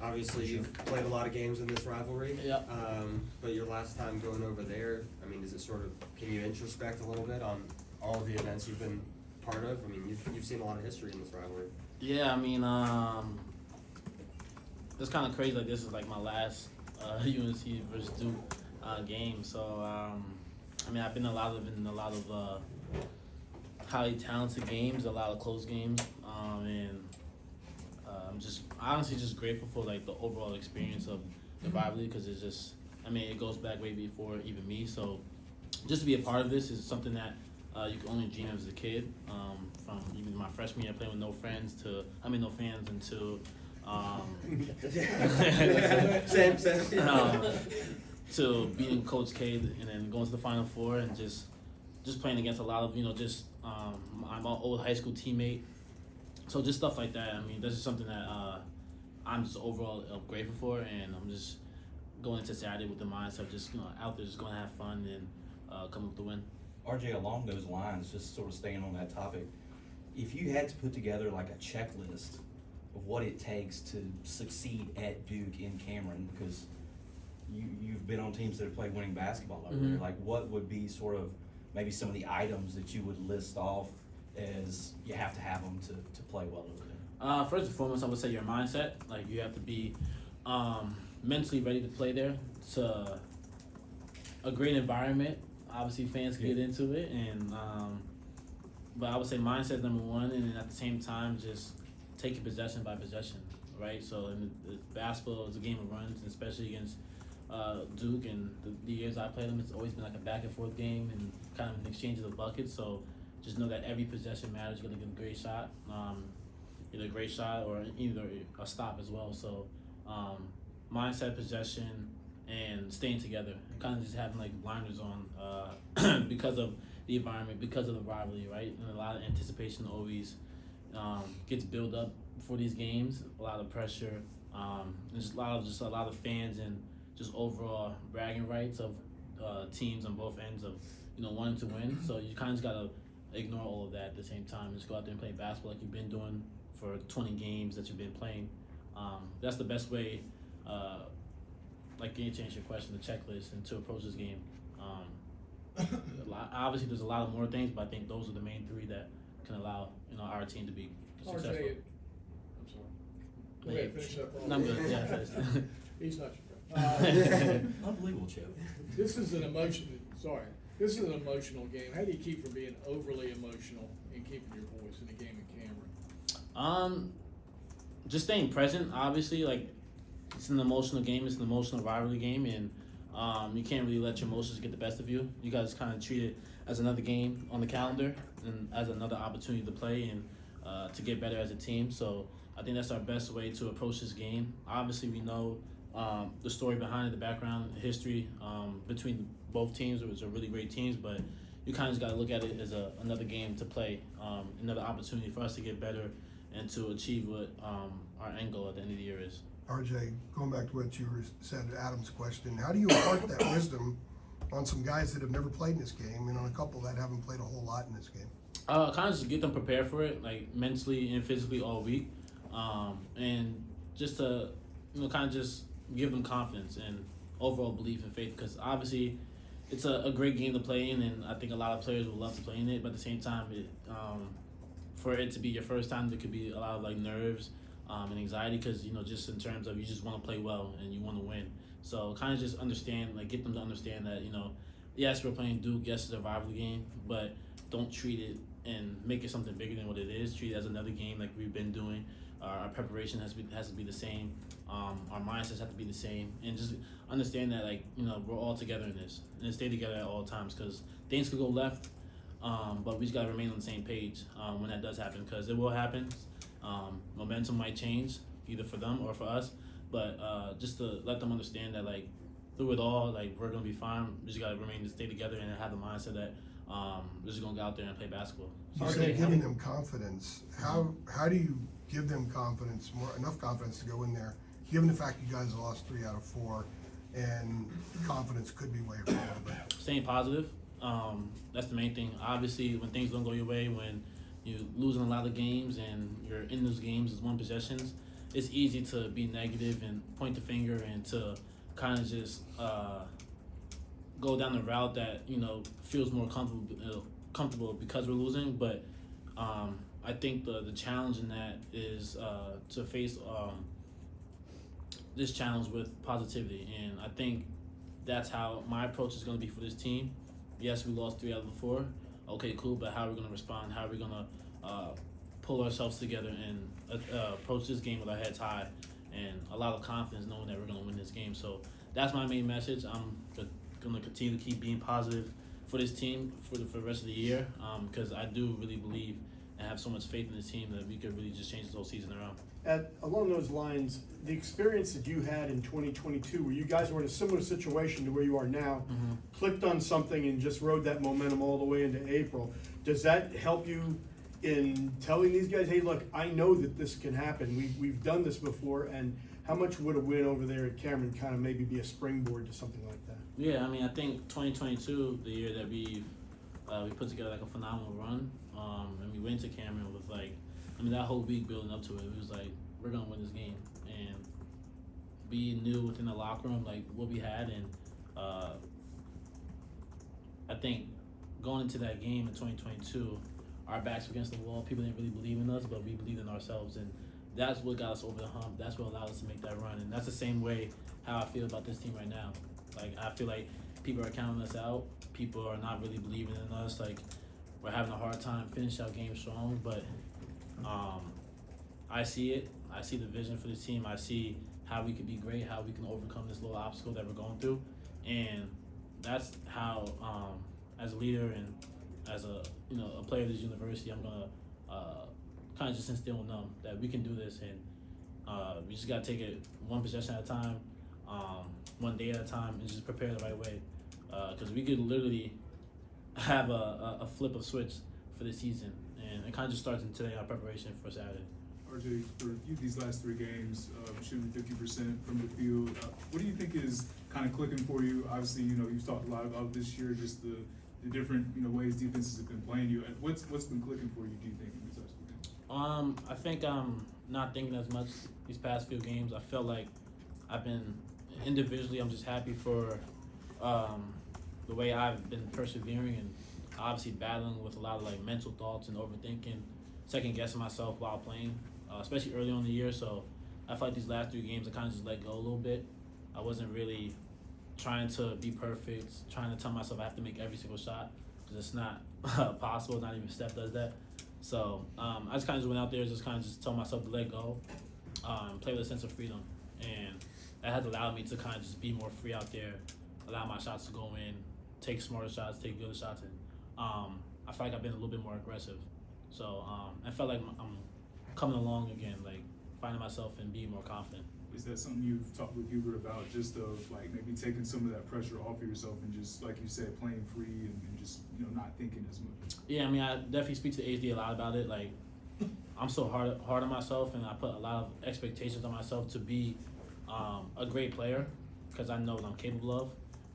Obviously, you've played a lot of games in this rivalry. Yeah. But your last time going over there, I mean, is it sort of, can you introspect a little bit on all of the events you've been part of? I mean, you've seen a lot of history in this rivalry. Yeah, I mean, it's kind of crazy. Like, this is like my last UNC versus Duke game. So, I mean, I've been in a lot of highly talented games, a lot of close games, and I'm just honestly just grateful for like the overall experience of the rivalry, because it's just, I mean, it goes back way before even me. So, just to be a part of this is something that you can only dream of as a kid. From even my freshman year playing with no fans until to beating Coach K and then going to the Final Four and just playing against a lot of my old high school teammate. So just stuff like that. I mean, this is something that I'm just overall grateful for, and I'm just going into Saturday with the mindset of just out there just going to have fun and come up with the win. RJ, along those lines, just sort of staying on that topic, if you had to put together like a checklist of what it takes to succeed at Duke in Cameron, because you've been on teams that have played winning basketball over there, like what would be sort of maybe some of the items that you would list off as you have to have them to play well over there? First and foremost, I would say your mindset. Like, you have to be mentally ready to play there. It's a great environment. Obviously, fans can get into it, and but I would say mindset number one, and then at the same time, just take it possession by possession, right? So, basketball is a game of runs, and especially against Duke, and the years I played them, it's always been like a back and forth game and kind of an exchange of the buckets. So, just know that every possession matters. You're gonna get a great shot, either a great shot or either a stop as well. So, mindset, possession, and staying together, kind of just having like blinders on because of the environment, because of the rivalry, right? And a lot of anticipation always gets built up for these games. A lot of pressure. There's a lot of fans and just overall bragging rights of teams on both ends of wanting to win. So you kind of just gotta ignore all of that at the same time. Just go out there and play basketball like you've been doing for 20 games that you've been playing. That's the best way. Like, can you change your question, the checklist, and to approach this game? Obviously, there's a lot of more things, but I think those are the main three that can allow our team to be successful. RJ, I'm sorry. Go ahead, finish up. No, I'm good. Yeah, finish. He's not your friend. Unbelievable, Chip. This is an emotional game. How do you keep from being overly emotional and keeping your voice in a game in Cameron? Just staying present. Obviously, like, it's an emotional game. It's an emotional rivalry game, and you can't really let your emotions get the best of you. You guys kind of treat it as another game on the calendar and as another opportunity to play and to get better as a team. So I think that's our best way to approach this game. Obviously, we know the story behind it, the background, history between both teams, which are really great teams, but you kind of just got to look at it as another game to play, another opportunity for us to get better and to achieve what our end goal at the end of the year is. RJ, going back to what you said, Adam's question, how do you impart that wisdom on some guys that have never played in this game and on a couple that haven't played a whole lot in this game? Kind of just get them prepared for it, like mentally and physically all week, and just to kind of just give them confidence and overall belief and faith, because obviously it's a great game to play in, and I think a lot of players would love to play in it, but at the same time, for it to be your first time, there could be a lot of like nerves and anxiety, because just in terms of you just want to play well and you want to win. So kind of just understand, like, get them to understand that yes, we're playing Duke, yes, it's a rivalry game, but don't treat it and make it something bigger than what it is. Treat it as another game like we've been doing. Our preparation has to be the same. Our mindsets have to be the same, and just understand that we're all together in this and stay together at all times, because things could go left, but we just gotta remain on the same page when that does happen, because it will happen. Momentum might change either for them or for us, but just to let them understand that through it all, we're gonna be fine. We just gotta stay together and have the mindset that we're just gonna go out there and play basketball. You said giving them confidence. How do you give them confidence, enough confidence to go in there, given the fact you guys lost 3 out of 4, and confidence could be wavered a little bit? Staying positive. That's the main thing. Obviously, when things don't go your way, when you're losing a lot of games and you're in those games as one possessions, it's easy to be negative and point the finger and to kind of just go down the route that feels more comfortable because we're losing. But I think the challenge in that is to face this challenge with positivity, and I think that's how my approach is going to be for this team. Yes, we lost 3 out of the 4. Okay, cool, but how are we going to respond? How are we going to pull ourselves together and approach this game with our heads high and a lot of confidence knowing that we're going to win this game? So that's my main message. I'm going to continue to keep being positive for this team for the rest of the year because I do really believe and have so much faith in this team that we could really just change this whole season around. Along those lines, the experience that you had in 2022, where you guys were in a similar situation to where you are now, clicked on something and just rode that momentum all the way into April, does that help you in telling these guys, hey, look, I know that this can happen. We've done this before, and how much would a win over there at Cameron kind of maybe be a springboard to something like that? Yeah, I mean, I think 2022, the year that we put together like a phenomenal run, and we went to Cameron with that whole week building up to it, it was like, we're gonna win this game, and we knew within the locker room like what we had, and I think going into that game in 2022, our backs were against the wall. People didn't really believe in us, but we believed in ourselves, and that's what got us over the hump. That's what allowed us to make that run, and that's the same way how I feel about this team right now. Like, I feel like people are counting us out. People are not really believing in us. Like, we're having a hard time finishing out games strong, but I see it. I see the vision for this team. I see how we could be great, how we can overcome this little obstacle that we're going through, and that's how, as a leader and as a player of this university, I'm gonna kind of just instill in them that we can do this, and we just gotta take it one possession at a time, one day at a time, and just prepare the right way, because we could literally have a flip of switch for this season, and it kind of just starts in today, our preparation for Saturday. RJ, for you, these last 3 games, shooting 50% from the field, what do you think is kind of clicking for you? Obviously, you've talked a lot about this year, just the different ways defenses have been playing you. What's been clicking for you, do you think, in these last 2 games? I think I'm not thinking as much these past few games. I felt like I've been individually. I'm just happy for the way I've been persevering and obviously battling with a lot of mental thoughts and overthinking, second guessing myself while playing, especially early on in the year. So I feel like these last 3 games I kind of just let go a little bit. I wasn't really trying to be perfect, trying to tell myself I have to make every single shot, because it's not possible. Not even Steph does that. So I just kind of went out there, just told myself to let go, play with a sense of freedom, and that has allowed me to kind of just be more free out there, allow my shots to go in, take smarter shots, take good shots, and I feel like I've been a little bit more aggressive. So I felt like I'm coming along again, finding myself and being more confident. Is that something you've talked with Hubert about, just of maybe taking some of that pressure off of yourself and just, like you said, playing free and just not thinking as much? Yeah, I mean, I definitely speak to HD a lot about it. I'm so hard on myself, and I put a lot of expectations on myself to be a great player, because I know what I'm capable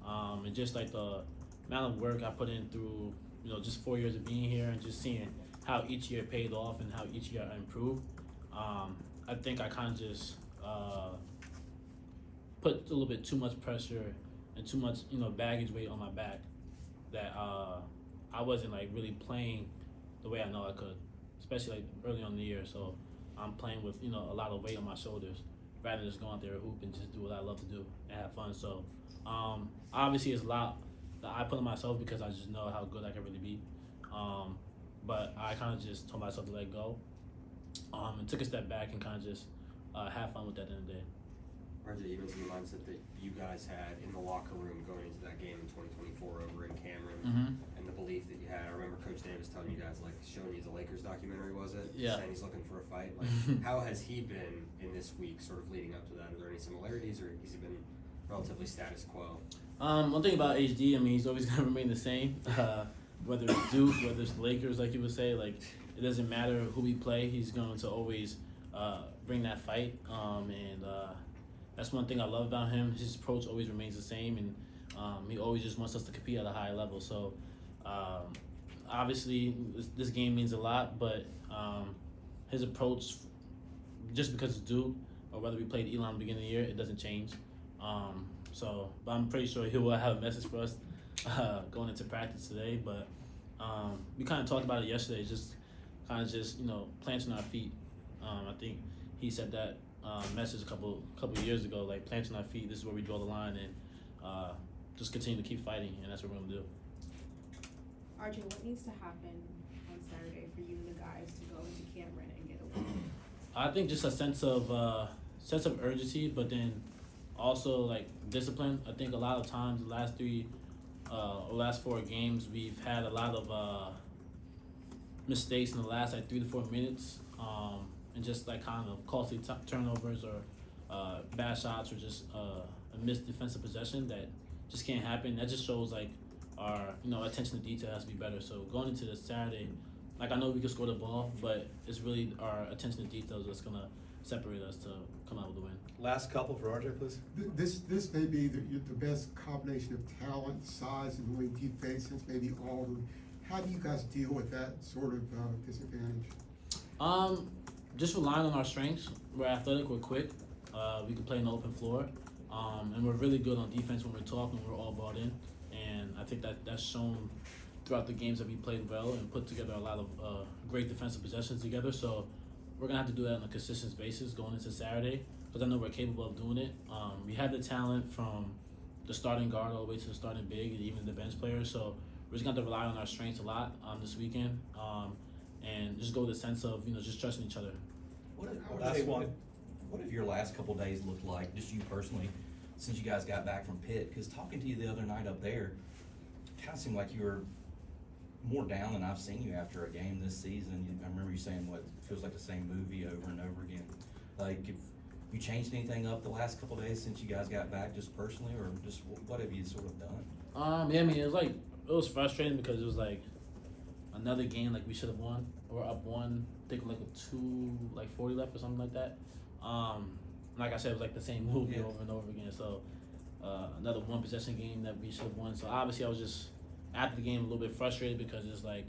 of, and just the amount of work I put in through just 4 years of being here, and just seeing how each year paid off and how each year I improved. I think I kind of just put a little bit too much pressure and too much baggage weight on my back, that I wasn't really playing the way I know I could, especially early on in the year. So I'm playing with a lot of weight on my shoulders, rather than just go out there and hoop and just do what I love to do and have fun. So obviously it's a lot that I put on myself, because I just know how good I can really be. But I kind of just told myself to let go, and took a step back and kind of just have fun with that at the end of the day. RJ, you mentioned the mindset that you guys had in the locker room going into that game in 2024 over in Cameron, and the belief that you had. I remember Coach Davis telling you guys, showing you the Lakers documentary, was it? Yeah. Saying he's looking for a fight. How has he been in this week, sort of leading up to that? Are there any similarities, or has he been relatively status quo? One thing about HD, I mean, he's always gonna remain the same. Whether it's Duke, whether it's the Lakers, like you would say, it doesn't matter who we play. He's going to always bring that fight, and that's one thing I love about him. His approach always remains the same, and he always just wants us to compete at a high level. So obviously this game means a lot, but his approach just because it's Duke or whether we played Elon at the beginning of the year, it doesn't change. But I'm pretty sure he will have a message for us going into practice today. But we kind of talked about it yesterday, just kind of planting our feet. I think he said that message a couple of years ago, like planting our feet. This is where we draw the line, and just continue to keep fighting, and that's what we're gonna do. RJ, what needs to happen on Saturday for you and the guys to go into Cameron and get a win? I think just a sense of urgency, but then also like discipline. I think a lot of times the last 4 games we've had a lot of mistakes in the last 3 to 4 minutes, and just like kind of costly turnovers or bad shots or just a missed defensive possession that just can't happen. That just shows like our attention to detail has to be better. So going into this Saturday, like I know we can score the ball, but it's really our attention to details that's gonna separate us to come out with a win. Last couple for RJ, please. This may be the best combination of talent, size, and the way deep since maybe all of them. How do you guys deal with that sort of disadvantage? Just relying on our strengths. We're athletic, we're quick, we can play on the open floor, and we're really good on defense when we're talking, we're all brought in. And I think that's shown throughout the games that we played well and put together a lot of great defensive possessions together. So we're going to have to do that on a consistent basis going into Saturday, because I know we're capable of doing it. We have the talent from the starting guard all the way to the starting big and even the bench players. So we're just going to have to rely on our strengths a lot this weekend, and just go with the sense of just trusting each other. What have your last couple days looked like, just you personally, since you guys got back from Pitt? Because talking to you the other night up there, it kind of seemed like you were more down than I've seen you after a game this season. I remember you saying what feels like the same movie over and over again. Like, if you changed anything up the last couple days since you guys got back, just personally, or just what have you sort of done? Yeah, I mean, it was frustrating because it was like another game like we should have won. We're up 1, I think like with 40 left or something like that. Like I said, it was like the same movie over and over again. So another 1 possession game that we should have won. So obviously I was just after the game a little bit frustrated because it's like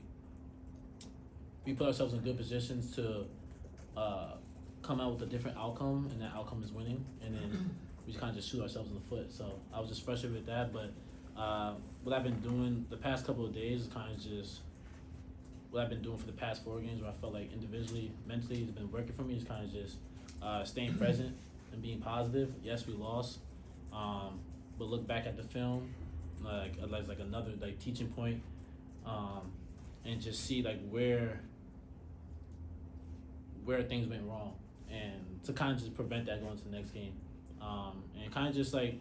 we put ourselves in good positions to come out with a different outcome, and that outcome is winning, and then we just kind of just shoot ourselves in the foot. So I was just frustrated with that. But what I've been doing the past couple of days is kind of just what I've been doing for the past 4 games, where I felt like individually, mentally, it's been working for me. It's kind of just staying present and being positive. Yes, we lost, but look back at the film like another teaching point, and just see like where things went wrong, and to kind of just prevent that going to the next game, and kind of just like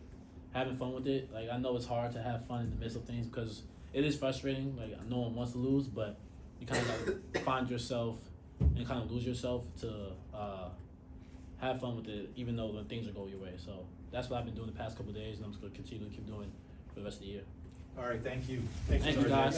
having fun with it. Like I know it's hard to have fun in the midst of things because it is frustrating. Like no one wants to lose, but you kind of gotta find yourself and kind of lose yourself to have fun with it, even though when things are going your way. So that's what I've been doing the past couple of days, and I'm just gonna continue to keep doing for the rest of the year. All right, thank you. Thank you, guys.